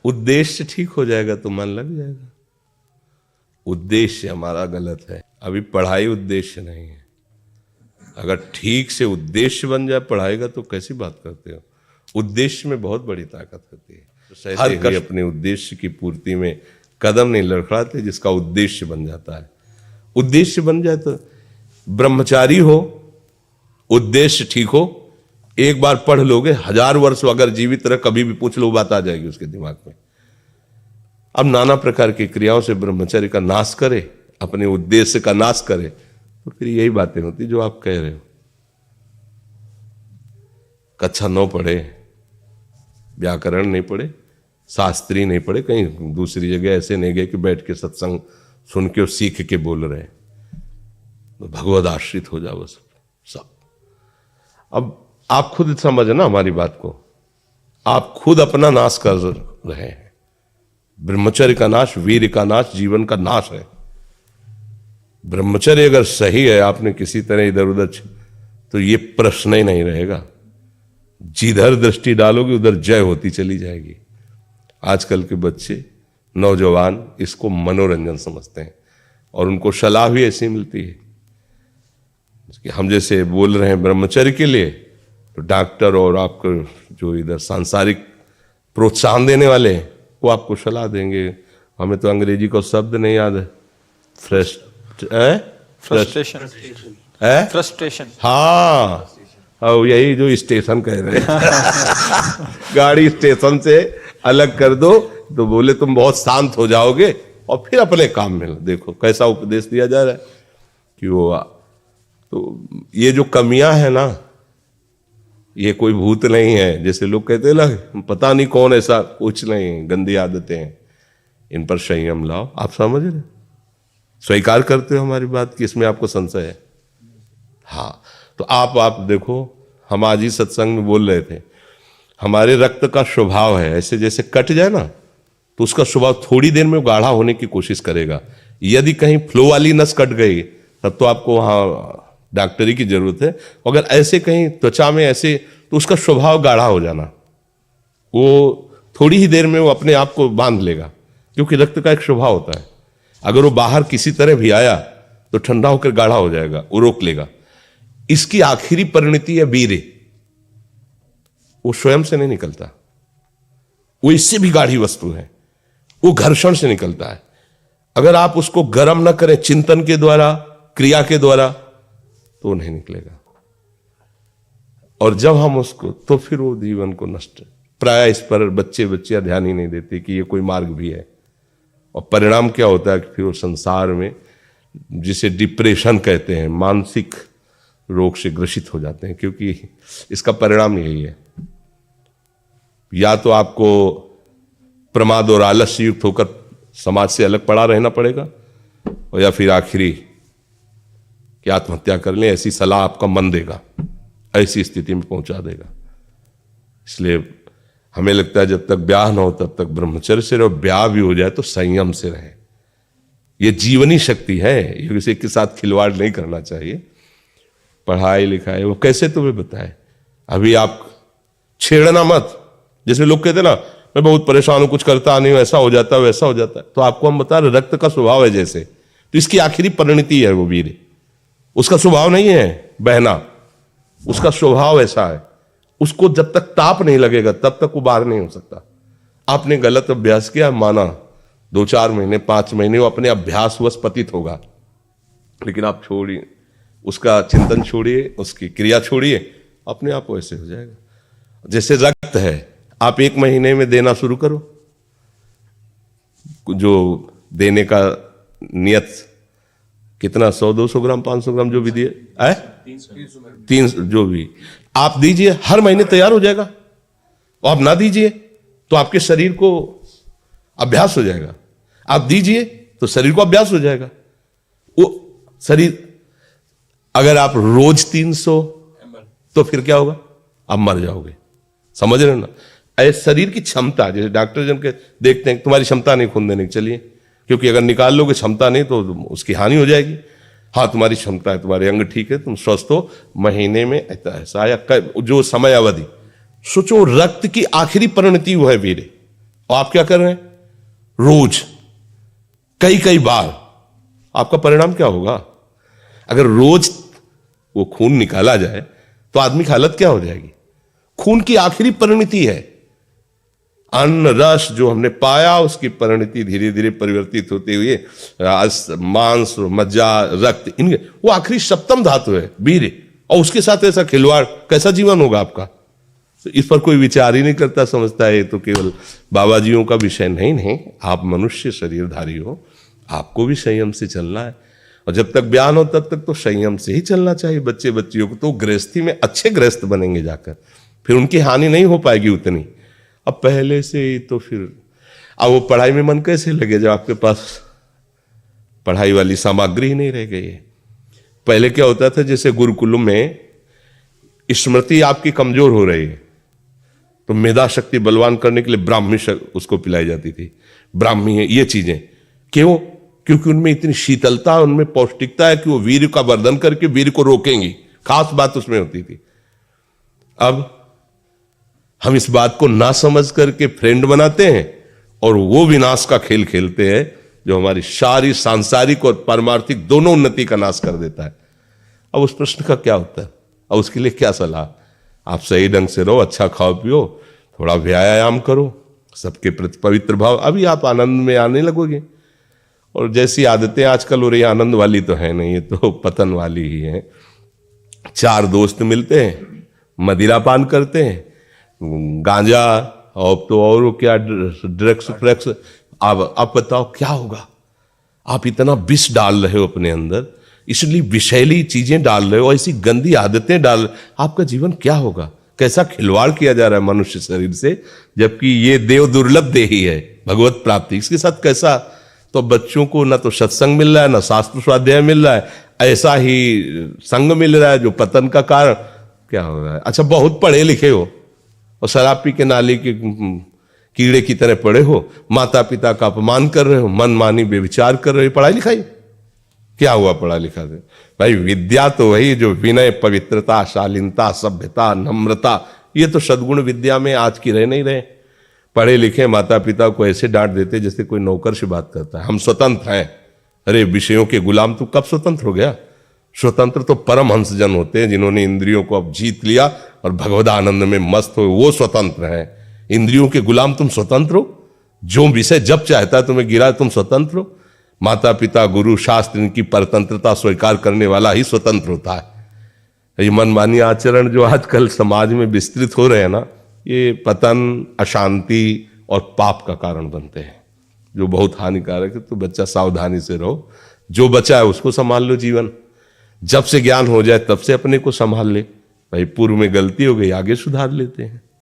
उद्देश्य ठीक हो जाएगा तो मन लग जाएगा। उद्देश्य हमारा गलत है। अभी पढ़ाई उद्देश्य नहीं है। अगर ठीक से उद्देश्य बन जाए पढ़ाई का तो कैसी बात करते हो। उद्देश्य में बहुत बड़ी ताकत होती है। तो हर कभी अपने उद्देश्य की पूर्ति में कदम नहीं लड़खड़ाते जिसका उद्देश्य बन जाता है। उद्देश्य बन जाए तो ब्रह्मचारी हो, उद्देश्य ठीक हो, एक बार पढ़ लोगे, 1000 वर्ष अगर जीवित रहे कभी भी पूछ लो बात आ जाएगी उसके दिमाग में। अब नाना प्रकार की क्रियाओं से ब्रह्मचर्य का नाश करे, अपने उद्देश्य का नाश करे, तो फिर यही बातें होती जो आप कह रहे हो। कक्षा 9 पढ़े, व्याकरण नहीं पढ़े, शास्त्री नहीं पढ़े, कहीं दूसरी जगह ऐसे नहीं गए कि बैठ के सत्संग सुन के और सीख के बोल रहे, तो भगवद आश्रित हो जाओ सब। अब आप खुद समझना हमारी बात को। आप खुद अपना नाश कर रहे हैं। ब्रह्मचर्य का नाश, वीर का नाश, जीवन का नाश है। ब्रह्मचर्य अगर सही है, आपने किसी तरह इधर उधर, तो ये प्रश्न ही नहीं रहेगा। जिधर दृष्टि डालोगे उधर जय होती चली जाएगी। आजकल के बच्चे, नौजवान इसको मनोरंजन समझते हैं और उनको सलाह भी ऐसी मिलती है कि हम जैसे बोल रहे हैं ब्रह्मचर्य के लिए, तो डॉक्टर और आपको जो इधर सांसारिक प्रोत्साहन देने वाले हैं वो आपको सलाह देंगे। हमें तो अंग्रेजी का शब्द नहीं याद है। फ्रस्ट्रेशन। हाँ, यही जो स्टेशन कह रहे हैं गाड़ी स्टेशन से अलग कर दो तो बोले तुम बहुत शांत हो जाओगे और फिर अपने काम में लो। देखो कैसा उपदेश दिया जा रहा है कि वो, तो ये जो कमियां है ना, ये कोई भूत नहीं है जैसे लोग कहते हैं ना, पता नहीं कौन, ऐसा कुछ नहीं। गंदी आदतें हैं, इन पर संयम लाओ। आप समझ रहे, स्वीकार करते हो हमारी बात कि इसमें आपको संशय है? हाँ, तो आप देखो, हम आज ही सत्संग में बोल रहे थे, हमारे रक्त का स्वभाव है ऐसे, जैसे कट जाए ना तो उसका स्वभाव थोड़ी देर में गाढ़ा होने की कोशिश करेगा। यदि कहीं फ्लो वाली नस कट गई तब तो आपको वहां डॉक्टरी की जरूरत है। अगर ऐसे कहीं त्वचा में ऐसे, तो उसका स्वभाव गाढ़ा हो जाना, वो थोड़ी ही देर में वो अपने आप को बांध लेगा, क्योंकि रक्त का एक स्वभाव होता है। अगर वो बाहर किसी तरह भी आया तो ठंडा होकर गाढ़ा हो जाएगा, वो रोक लेगा। इसकी आखिरी परिणति है वीर्य। वो स्वयं से नहीं निकलता, वो इससे भी गाढ़ी वस्तु है, वो घर्षण से निकलता है। अगर आप उसको गर्म न करें चिंतन के द्वारा, क्रिया के द्वारा, तो नहीं निकलेगा। और जब हम उसको, तो फिर वो जीवन को नष्ट, प्राय इस पर बच्चियां ध्यान ही नहीं देते कि ये कोई मार्ग भी है। और परिणाम क्या होता है कि फिर वो संसार में, जिसे डिप्रेशन कहते हैं, मानसिक रोग से ग्रसित हो जाते हैं, क्योंकि इसका परिणाम यही है। या तो आपको प्रमाद और आलस्य युक्त होकर समाज से अलग पड़ा रहना पड़ेगा, और या फिर आखिरी कि आत्महत्या कर लें, ऐसी सलाह आपका मन देगा, ऐसी स्थिति में पहुंचा देगा। इसलिए हमें लगता है जब तक ब्याह न हो तब तक ब्रह्मचर्य से रहो, ब्याह भी हो जाए तो संयम से रहे। ये जीवनी शक्ति है, ये किसी के साथ खिलवाड़ नहीं करना चाहिए। पढ़ाई लिखाई वो कैसे तुम्हें बताए, अभी आप छेड़ना मत। जैसे लोग कहते ना, मैं बहुत परेशान हूं, कुछ करता नहीं हूं, ऐसा हो जाता है वैसा हो जाता है, तो आपको हम बता रहे रक्त का स्वभाव है जैसे, तो इसकी आखिरी परिणति है वो वीर। उसका स्वभाव नहीं है बहना, उसका स्वभाव ऐसा है। उसको जब तक ताप नहीं लगेगा तब तक वो बाहर नहीं हो सकता। आपने गलत अभ्यास किया, माना 2-4 महीने 5 महीने वो अपने अभ्यासवश पतित होगा, लेकिन आप छोड़िए, उसका चिंतन छोड़िए, उसकी क्रिया छोड़िए, अपने आप वैसे हो जाएगा। जैसे रक्त है, आप 1 महीने में देना शुरू करो, जो देने का नियत कितना, 100-200 ग्राम 500 ग्राम जो भी दिए, 300 जो भी आप दीजिए, हर महीने तैयार हो जाएगा। और आप ना दीजिए तो आपके शरीर को अभ्यास हो जाएगा, आप दीजिए तो शरीर को अभ्यास हो जाएगा। वो शरीर, अगर आप रोज 300, तो फिर क्या होगा, आप मर जाओगे। समझ रहे ना, ऐसे शरीर की क्षमता, जैसे डॉक्टर जन के देखते हैं तुम्हारी क्षमता नहीं खून देने की, चलिए, क्योंकि अगर निकाल लोगे क्षमता नहीं तो उसकी हानि हो जाएगी। हाँ, तुम्हारी क्षमता है, तुम्हारे अंग ठीक है, तुम स्वस्थ हो, महीने में ऐसा या जो समय अवधि, सोचो रक्त की आखिरी परिणति वो है वीर्य। और आप क्या कर रहे हैं? रोज कई कई बार। आपका परिणाम क्या होगा? अगर रोज वो खून निकाला जाए तो आदमी की हालत क्या हो जाएगी? खून की आखिरी परिणति है। अन्न रस जो हमने पाया उसकी परिणति धीरे धीरे परिवर्तित होते हुए मांस, मज्जा, रक्त, इनके वो आखिरी सप्तम धातु है वीर्य। और उसके साथ ऐसा खिलवाड़, कैसा जीवन होगा आपका? तो इस पर कोई विचार ही नहीं करता, समझता है तो केवल बाबा जियों का विषय। नहीं, आप मनुष्य शरीरधारी हो, आपको भी संयम से चलना है। और जब तक ज्ञान हो तब तक तो संयम से ही चलना चाहिए। बच्चे बच्चियों को तो गृहस्थी में अच्छे गृहस्थ बनेंगे जाकर, फिर उनकी हानि नहीं हो पाएगी उतनी। अब पहले से ही तो फिर अब वो पढ़ाई में मन कैसे लगे जब आपके पास पढ़ाई वाली सामग्री ही नहीं रह गई है। पहले क्या होता था, जैसे गुरुकुल में स्मृति आपकी कमजोर हो रही है तो मेधा शक्ति बलवान करने के लिए ब्राह्मी उसको पिलाई जाती थी। ब्राह्मी है ये चीजें क्यों? क्योंकि उनमें इतनी शीतलता, उनमें पौष्टिकता है कि वो वीर का वर्धन करके वीर को रोकेंगी। खास बात उसमें होती थी। अब हम इस बात को ना समझ करके फ्रेंड बनाते हैं और वो विनाश का खेल खेलते हैं जो हमारी सारी सांसारिक और पारमार्थिक दोनों उन्नति का नाश कर देता है। अब उस प्रश्न का क्या होता है? अब उसके लिए क्या सलाह? आप सही ढंग से रहो, अच्छा खाओ पियो, थोड़ा व्यायाम करो, सबके प्रति पवित्र भाव, अभी आप आनंद में आने लगोगे। और जैसी आदतें आजकल हो रही है, आनंद वाली तो है नहीं, ये तो पतन वाली ही है। चार दोस्त मिलते हैं, मदिरा पान करते हैं, गांजा और तो और क्या ड्रग्स फ्रग्स। आप बताओ क्या होगा? आप इतना विष डाल रहे हो अपने अंदर, इसलिए विषैली चीजें डाल रहे हो, ऐसी गंदी आदतें डाल, आपका जीवन क्या होगा? कैसा खिलवाड़ किया जा रहा है मनुष्य शरीर से, जबकि ये देव दुर्लभ देही है भगवत प्राप्ति, इसके साथ कैसा। तो बच्चों को ना तो सत्संग मिल रहा है, ना शास्त्र स्वाध्याय मिल रहा है, ऐसा ही संग मिल रहा है जो पतन का कारण क्या हो रहा है। अच्छा, बहुत पढ़े लिखे हो और शराब पी के नाली के कीड़े की तरह पड़े हो, माता पिता का अपमान कर रहे हो, मनमानी बेविचार कर रहे हो, पढ़ाई लिखाई क्या हुआ? पढ़ा लिखा से भाई विद्या तो वही जो विनय, पवित्रता, शालीनता, सभ्यता, नम्रता, ये तो सद्गुण विद्या में आज की रह नहीं रहे। पढ़े लिखे माता पिता को ऐसे डांट देते जैसे कोई नौकर से बात करता है। हम स्वतंत्र हैं। अरे विषयों के गुलाम तू कब स्वतंत्र हो गया? स्वतंत्र तो परम हंसजन होते हैं जिन्होंने इंद्रियों को अब जीत लिया और भगवद आनंद में मस्त हो, वो स्वतंत्र हैं। इंद्रियों के गुलाम तुम स्वतंत्र हो? जो विषय जब चाहता है तुम्हें गिरा, तुम स्वतंत्र हो? माता पिता, गुरु, शास्त्र, इनकी परतंत्रता स्वीकार करने वाला ही स्वतंत्र होता है। ये मनमानी आचरण जो आजकल समाज में विस्तृत हो रहे हैं ना, ये पतन, अशांति और पाप का कारण बनते हैं, जो बहुत हानिकारक है। तो बच्चा सावधानी से रहो, जो बचा है उसको संभाल लो। जीवन जब से ज्ञान हो जाए तब से अपने को संभाल ले। भाई पूर्व में गलती हो गई, आगे सुधार लेते हैं।